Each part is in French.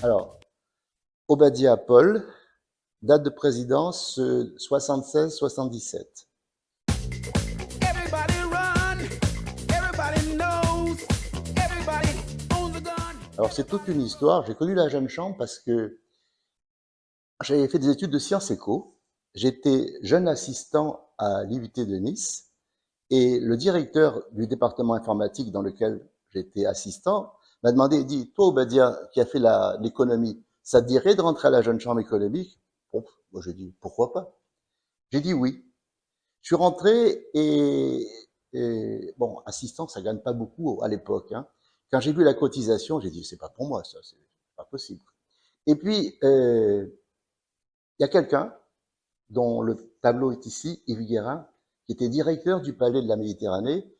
Alors, Obadia Paul, date de présidence 76-77. Alors, c'est toute une histoire. J'ai connu la jeune chambre parce que j'avais fait des études de sciences éco. J'étais jeune assistant à l'IUT de Nice et le directeur du département informatique dans lequel j'étais assistant m'a demandé, il dit, toi Obadia, qui a fait l'économie, ça te dirait de rentrer à la jeune chambre économique? Bon, moi j'ai dit, pourquoi pas? J'ai dit oui. Je suis rentré et bon, assistant, ça gagne pas beaucoup à l'époque, hein. Quand j'ai vu la cotisation, j'ai dit, c'est pas pour moi ça, c'est pas possible. Et puis, il y a quelqu'un dont le tableau est ici, Yves Guérin, qui était directeur du Palais de la Méditerranée,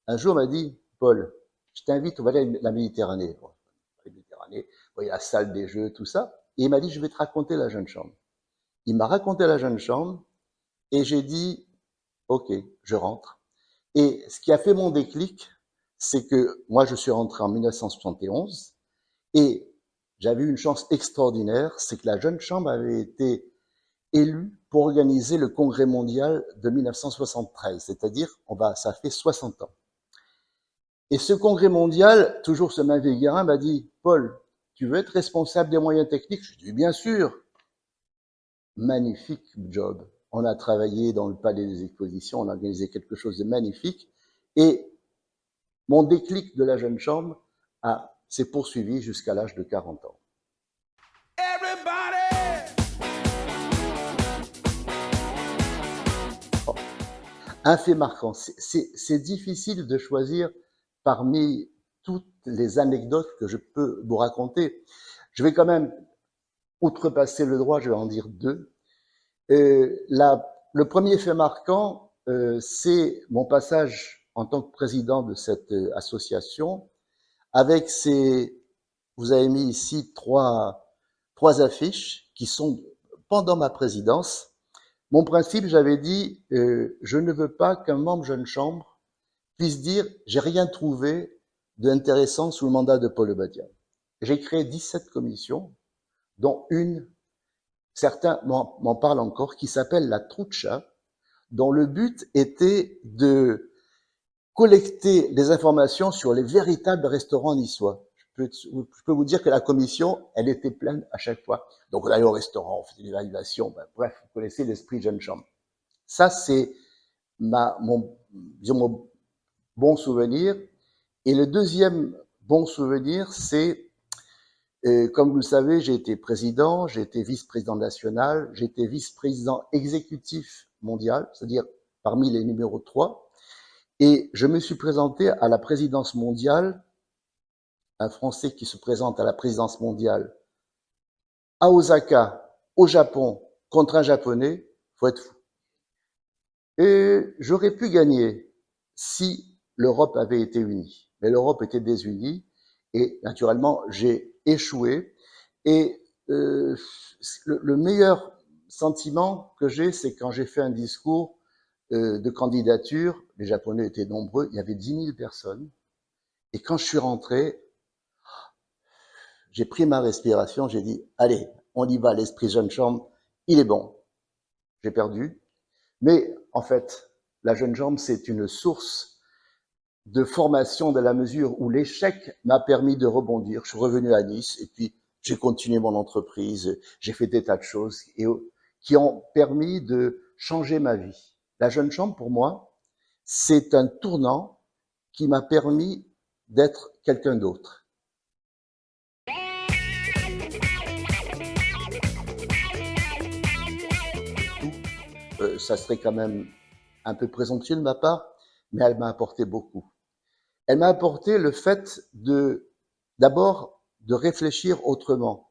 un jour m'a dit, Paul, je t'invite au Palais de la Méditerranée. Bon, la Méditerranée, bon, il y a la salle des jeux, tout ça. Et il m'a dit, je vais te raconter la jeune chambre. Il m'a raconté la jeune chambre et j'ai dit, OK, je rentre. Et ce qui a fait mon déclic, c'est que moi, je suis rentré en 1971 et j'avais eu une chance extraordinaire, c'est que la jeune chambre avait été élue pour organiser le congrès mondial de 1973, c'est-à-dire, ça fait 60 ans. Et ce congrès mondial, toujours ce même Guérin m'a dit, Paul, tu veux être responsable des moyens techniques? Je dis, bien sûr. Magnifique job. On a travaillé dans le palais des expositions, on a organisé quelque chose de magnifique. Et mon déclic de la jeune chambre s'est poursuivi jusqu'à l'âge de 40 ans. Oh. Un fait marquant, c'est difficile de choisir parmi toutes les anecdotes que je peux vous raconter. Je vais quand même outrepasser le droit, je vais en dire deux. Le premier fait marquant, c'est mon passage en tant que président de cette association avec vous avez mis ici trois affiches qui sont pendant ma présidence. Mon principe, j'avais dit, je ne veux pas qu'un membre jeune chambre puisse dire j'ai rien trouvé d'intéressant sous le mandat de Paul Obadia. J'ai créé 17 commissions, dont une, certains m'en parlent encore, qui s'appelle la Trucha, dont le but était de collecter des informations sur les véritables restaurants niçois. Je peux vous dire que la commission, elle était pleine à chaque fois. Donc on allait au restaurant, on faisait des évaluations, bref, vous connaissez l'esprit jeune chambre. Ça, c'est mon bon souvenir. Et le deuxième bon souvenir, c'est, comme vous le savez, j'ai été président, j'ai été vice-président national, j'ai été vice-président exécutif mondial, c'est-à-dire parmi les numéros 3. Et je me suis présenté à la présidence mondiale, un Français qui se présente à la présidence mondiale à Osaka, au Japon, contre un Japonais, faut être fou. Et j'aurais pu gagner si l'Europe avait été unie. Mais l'Europe était désunie et naturellement, j'ai échoué. Et le meilleur sentiment que j'ai, c'est quand j'ai fait un discours de candidature, les Japonais étaient nombreux, il y avait 10 000 personnes. Et quand je suis rentré, j'ai pris ma respiration, j'ai dit, allez, on y va, l'esprit jeune chambre, il est bon. J'ai perdu. Mais en fait, la jeune chambre, c'est une source de formation dans la mesure où l'échec m'a permis de rebondir. Je suis revenu à Nice et puis j'ai continué mon entreprise, j'ai fait des tas de choses qui ont permis de changer ma vie. La jeune chambre, pour moi, c'est un tournant qui m'a permis d'être quelqu'un d'autre. Ça serait quand même un peu présomptueux de ma part, mais elle m'a apporté beaucoup. Elle m'a apporté le fait d'abord, de réfléchir autrement,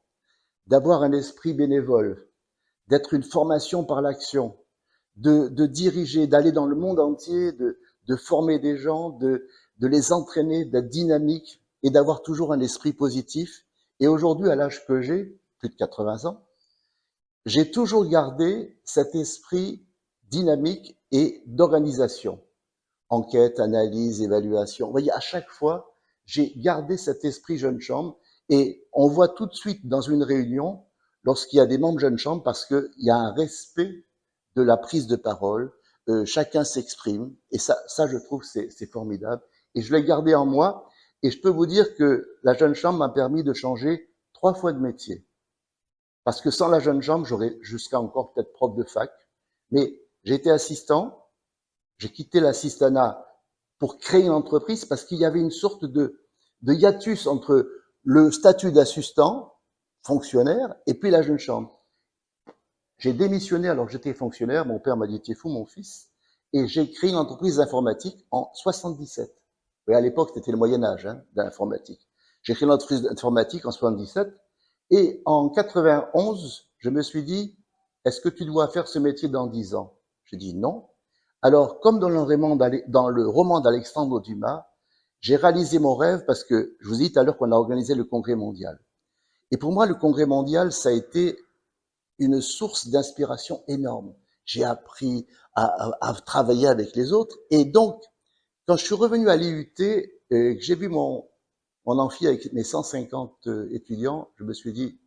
d'avoir un esprit bénévole, d'être une formation par l'action, de diriger, d'aller dans le monde entier, de former des gens, de les entraîner, d'être dynamique et d'avoir toujours un esprit positif. Et aujourd'hui, à l'âge que j'ai, plus de 80 ans, j'ai toujours gardé cet esprit dynamique et d'organisation. Enquête, analyse, évaluation. Vous voyez, à chaque fois, j'ai gardé cet esprit jeune chambre Et on voit tout de suite dans une réunion, lorsqu'il y a des membres jeunes chambres, parce qu'il y a un respect de la prise de parole, chacun s'exprime, et ça je trouve c'est formidable. Et je l'ai gardé en moi, et je peux vous dire que la jeune chambre m'a permis de changer 3 fois de métier. Parce que sans la jeune chambre, j'aurais jusqu'à encore peut-être prof de fac, mais j'ai été assistant, j'ai quitté l'assistanat pour créer une entreprise parce qu'il y avait une sorte de hiatus entre le statut d'assistant, fonctionnaire, et puis la jeune chambre. J'ai démissionné alors que j'étais fonctionnaire, mon père m'a dit, t'es fou mon fils, et j'ai créé une entreprise d'informatique en 77. Et à l'époque, c'était le Moyen-Âge hein, d'informatique. J'ai créé une entreprise d'informatique en 77, et en 91, je me suis dit, est-ce que tu dois faire ce métier dans 10 ans? J'ai dit non. Alors, comme dans le roman d'Alexandre Dumas, j'ai réalisé mon rêve parce que je vous ai dit tout à l'heure qu'on a organisé le Congrès mondial. Et pour moi, le Congrès mondial, ça a été une source d'inspiration énorme. J'ai appris à travailler avec les autres. Et donc, quand je suis revenu à l'IUT, que j'ai vu mon amphi avec mes 150 étudiants, je me suis dit,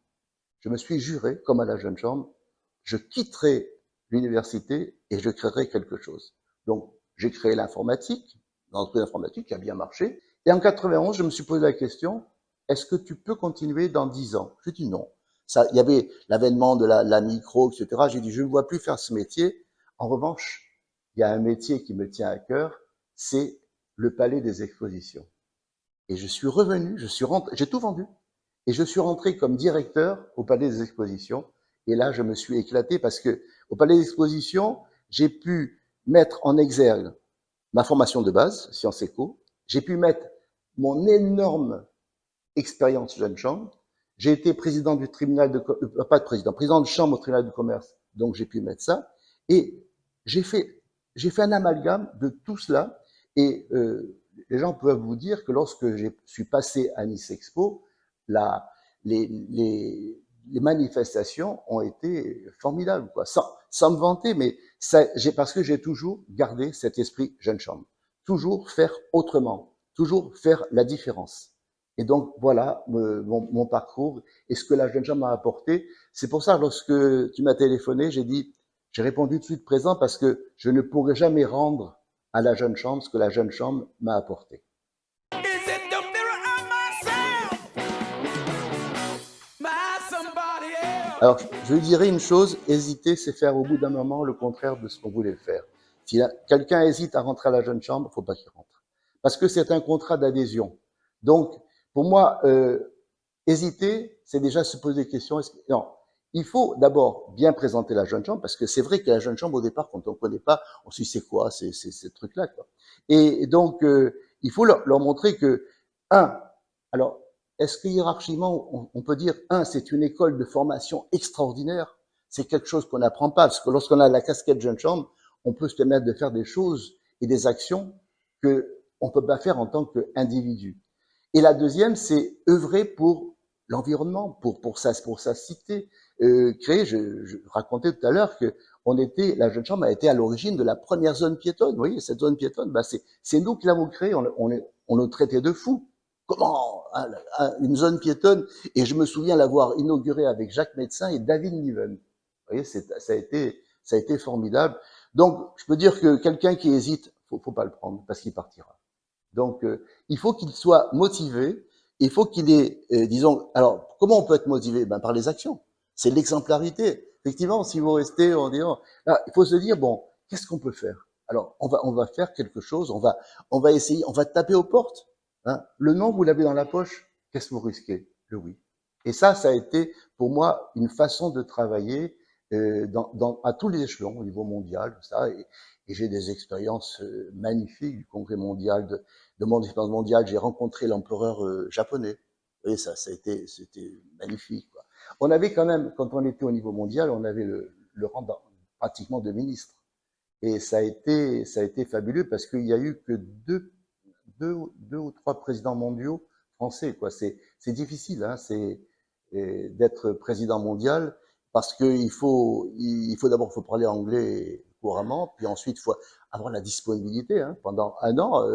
je me suis juré, comme à la jeune chambre, je quitterai l'université et je créerai quelque chose. Donc, j'ai créé l'informatique, l'entreprise informatique qui a bien marché. Et en 91, je me suis posé la question, est-ce que tu peux continuer dans 10 ans? J'ai dit non. Ça, il y avait l'avènement de la micro, etc. J'ai dit, je ne vois plus faire ce métier. En revanche, il y a un métier qui me tient à cœur, c'est le palais des expositions. Et je suis revenu, j'ai tout vendu. Et je suis rentré comme directeur au Palais des Expositions. Et là, je me suis éclaté parce que au Palais des Expositions, j'ai pu mettre en exergue ma formation de base, sciences éco. J'ai pu mettre mon énorme expérience jeune chambre. J'ai été président du tribunal de, pas de président, président de chambre au tribunal de commerce. Donc, j'ai pu mettre ça. Et j'ai fait un amalgame de tout cela. Et les gens peuvent vous dire que lorsque je suis passé à Nice Expo, la, les manifestations ont été formidables, quoi. Sans me vanter, mais parce que j'ai toujours gardé cet esprit jeune chambre. Toujours faire autrement, toujours faire la différence. Et donc, voilà mon parcours et ce que la jeune chambre m'a apporté. C'est pour ça, lorsque tu m'as téléphoné, j'ai répondu tout de suite présent parce que je ne pourrai jamais rendre à la jeune chambre ce que la jeune chambre m'a apporté. Alors, je lui dirais une chose, hésiter, c'est faire au bout d'un moment le contraire de ce qu'on voulait faire. Si quelqu'un hésite à rentrer à la jeune chambre, il ne faut pas qu'il rentre. Parce que c'est un contrat d'adhésion. Donc, pour moi, hésiter, c'est déjà se poser des questions. Non, il faut d'abord bien présenter la jeune chambre, parce que c'est vrai que la jeune chambre, au départ, quand on ne connaît pas, on se dit c'est quoi, c'est ce truc-là, quoi. Et donc, il faut leur montrer que, alors, est-ce que hiérarchiquement, on peut dire, c'est une école de formation extraordinaire? C'est quelque chose qu'on n'apprend pas, parce que lorsqu'on a la casquette jeune chambre, on peut se permettre de faire des choses et des actions que on ne peut pas faire en tant qu'individu. Et la deuxième, c'est œuvrer pour l'environnement, pour sa cité. Je racontais tout à l'heure que la jeune chambre a été à l'origine de la première zone piétonne. Vous voyez, cette zone piétonne, c'est nous qui l'avons créée. On le traitait de fou. Comment une zone piétonne? Et je me souviens l'avoir inaugurée avec Jacques Médecin et David Niven. Vous voyez, ça a été formidable. Donc, je peux dire que quelqu'un qui hésite, faut pas le prendre parce qu'il partira. Donc, il faut qu'il soit motivé. Il faut qu'il ait, disons, alors, comment on peut être motivé? Par les actions. C'est l'exemplarité. Effectivement, si vous restez en disant, là, il faut se dire, bon, qu'est-ce qu'on peut faire? Alors, on va faire quelque chose. On va essayer. On va taper aux portes. Hein. Le non, vous l'avez dans la poche. Qu'est-ce que vous risquez? Le oui. Et ça a été pour moi une façon de travailler à tous les échelons, au niveau mondial, tout ça. Et j'ai des expériences magnifiques du Congrès mondial, de mon expérience mondiale. J'ai rencontré l'empereur japonais. Vous voyez, c'était magnifique, quoi. On avait quand même, quand on était au niveau mondial, on avait le rang pratiquement de ministre. Et ça a été fabuleux parce qu'il y a eu que deux ou trois présidents mondiaux français, quoi. C'est difficile, hein, d'être président mondial parce qu'il faut d'abord parler anglais couramment, puis ensuite il faut avoir la disponibilité. Hein. Pendant un an,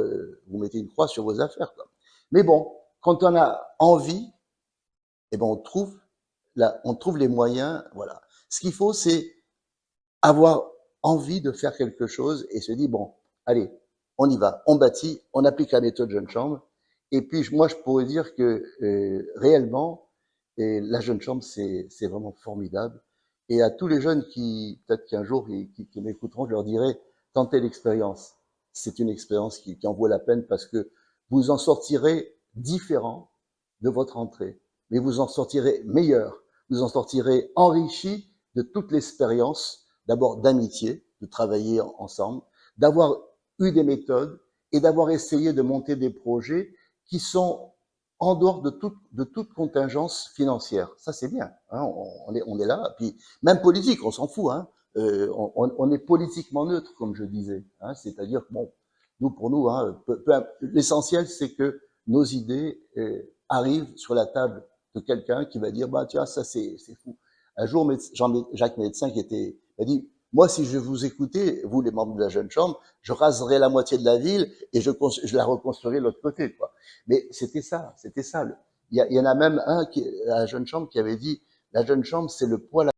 vous mettez une croix sur vos affaires, quoi. Mais bon, quand on a envie, eh ben on trouve les moyens, voilà. Ce qu'il faut, c'est avoir envie de faire quelque chose et se dire, bon, allez, on y va, on bâtit, on applique la méthode Jeune Chambre. Et puis, moi, je pourrais dire que réellement, la Jeune Chambre, c'est vraiment formidable. Et à tous les jeunes qui, peut-être qu'un jour, qui m'écouteront, je leur dirai, tentez l'expérience. C'est une expérience qui en vaut la peine parce que vous en sortirez différent de votre entrée, mais vous en sortirez meilleur, vous en sortirez enrichi de toute l'expérience, d'abord d'amitié, de travailler ensemble, d'avoir eu des méthodes et d'avoir essayé de monter des projets qui sont en dehors de toute contingence financière. Ça, c'est bien. Hein, on est là. Puis, même politique, on s'en fout. Hein. On est politiquement neutre, comme je disais. Hein, c'est-à-dire, bon, nous, pour nous, hein, l'essentiel, c'est que nos idées arrivent sur la table de quelqu'un qui va dire, bah, tiens, ça, c'est fou. Un jour, Jacques Médecin a dit, moi, si je vous écoutais, vous, les membres de la Jeune Chambre, je raserais la moitié de la ville et je la reconstruirais de l'autre côté, quoi. Mais c'était ça, c'était ça. Il y en a même un, à la Jeune Chambre, qui avait dit, la Jeune Chambre, c'est le poil